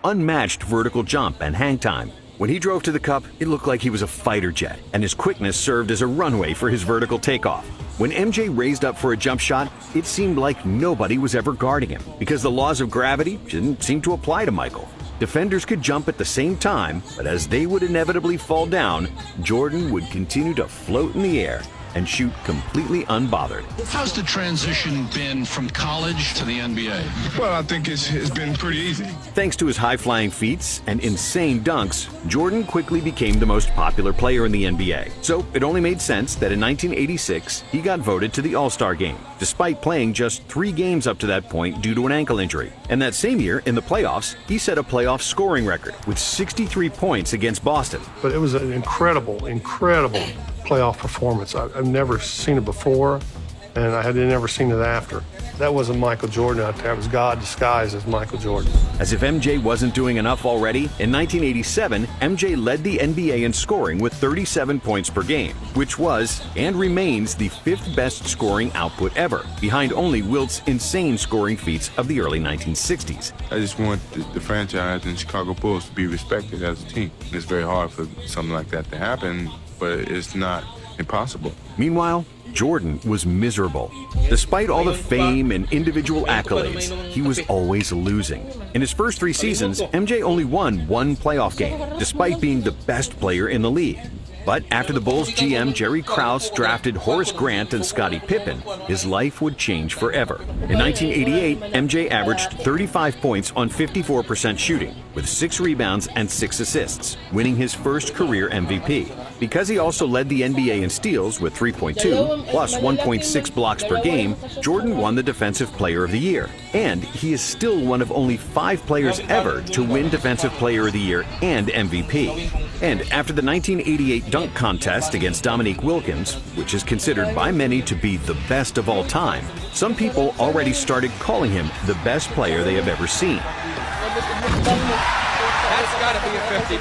unmatched vertical jump and hang time. When he drove to the cup, it looked like he was a fighter jet, and his quickness served as a runway for his vertical takeoff. When MJ raised up for a jump shot, it seemed like nobody was ever guarding him, because the laws of gravity didn't seem to apply to Michael. Defenders could jump at the same time, but as they would inevitably fall down, Jordan would continue to float in the air and shoot completely unbothered. How's the transition been from college to the NBA? Well, I think it's been pretty easy. Thanks to his high-flying feats and insane dunks, Jordan quickly became the most popular player in the NBA. So it only made sense that in 1986, he got voted to the All-Star game, despite playing just 3 games up to that point due to an ankle injury. And that same year, in the playoffs, he set a playoff scoring record with 63 points against Boston. But it was an incredible playoff performance. I've never seen it before, and I had never seen it after. That wasn't Michael Jordan out there. It was God disguised as Michael Jordan. As if MJ wasn't doing enough already, in 1987, MJ led the NBA in scoring with 37 points per game, which was and remains the 5th best scoring output ever, behind only Wilt's insane scoring feats of the early 1960s. I just want the franchise and Chicago Bulls to be respected as a team. It's very hard for something like that to happen, but it's not impossible. Meanwhile, Jordan was miserable. Despite all the fame and individual accolades, he was always losing. In his first 3 seasons, MJ only won 1 playoff game, despite being the best player in the league. But after the Bulls GM Jerry Krause drafted Horace Grant and Scottie Pippen, his life would change forever. In 1988, MJ averaged 35 points on 54% shooting, with 6 rebounds and 6 assists, winning his first career MVP. Because he also led the NBA in steals with 3.2 plus 1.6 blocks per game, Jordan won the Defensive Player of the Year. And he is still one of only 5 players ever to win Defensive Player of the Year and MVP. And after the 1988 dunk contest against Dominique Wilkins, which is considered by many to be the best of all time, some people already started calling him the best player they have ever seen. That's got to be a 50.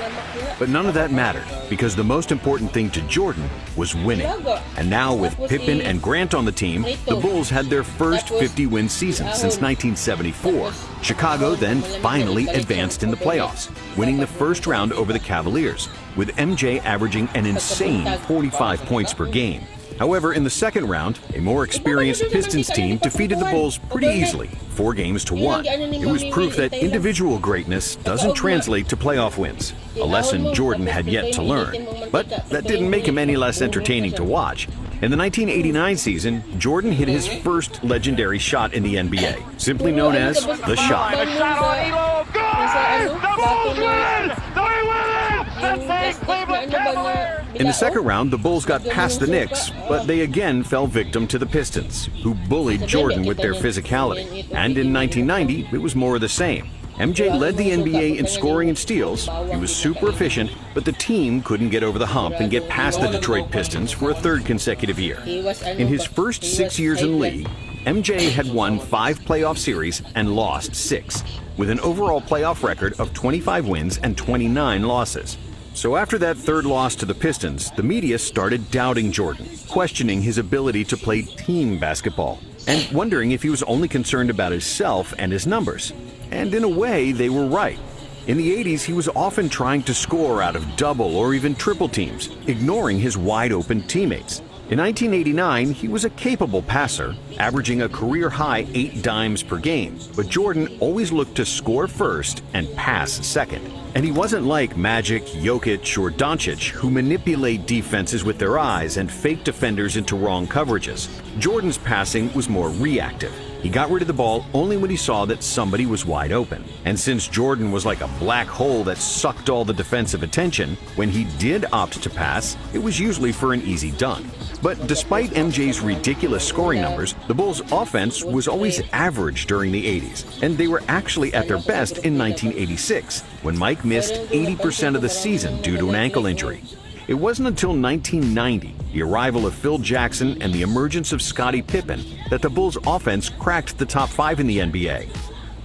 But none of that mattered, because the most important thing to Jordan was winning. And now with Pippen and Grant on the team, the Bulls had their first 50-win season since 1974. Chicago then finally advanced in the playoffs, winning the first round over the Cavaliers, with MJ averaging an insane 45 points per game. However, in the second round, a more experienced Pistons team defeated the Bulls pretty easily, 4 games to 1. It was proof that individual greatness doesn't translate to playoff wins, a lesson Jordan had yet to learn. But that didn't make him any less entertaining to watch. In the 1989 season, Jordan hit his first legendary shot in the NBA, simply known as the shot. A shot on Elo. Good! The Bulls win! They win! That's a Cleveland Cavaliers! In the second round, the Bulls got past the Knicks, but they again fell victim to the Pistons, who bullied Jordan with their physicality. And in 1990, it was more of the same. MJ led the NBA in scoring and steals. He was super efficient, but the team couldn't get over the hump and get past the Detroit Pistons for a 3rd consecutive year. In his first 6 years in the league, MJ had won 5 playoff series and lost 6, with an overall playoff record of 25 wins and 29 losses. So after that 3rd loss to the Pistons, the media started doubting Jordan, questioning his ability to play team basketball, and wondering if he was only concerned about himself and his numbers. And in a way, they were right. In the 80s, he was often trying to score out of double or even triple teams, ignoring his wide-open teammates. In 1989, he was a capable passer, averaging a career-high 8 dimes per game, but Jordan always looked to score first and pass second. And he wasn't like Magic, Jokic, or Doncic, who manipulate defenses with their eyes and fake defenders into wrong coverages. Jordan's passing was more reactive. He got rid of the ball only when he saw that somebody was wide open. And since Jordan was like a black hole that sucked all the defensive attention, when he did opt to pass, it was usually for an easy dunk. But despite MJ's ridiculous scoring numbers, the Bulls' offense was always average during the 80s, and they were actually at their best in 1986, when Mike missed 80% of the season due to an ankle injury. It wasn't until 1990, the arrival of Phil Jackson and the emergence of Scottie Pippen, that the Bulls' offense cracked the top 5 in the NBA.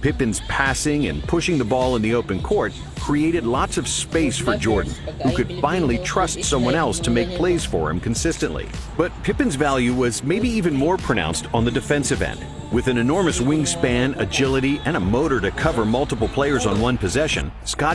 Pippen's passing and pushing the ball in the open court created lots of space for Jordan, who could finally trust someone else to make plays for him consistently. But Pippen's value was maybe even more pronounced on the defensive end. With an enormous wingspan, agility, and a motor to cover multiple players on one possession, Scott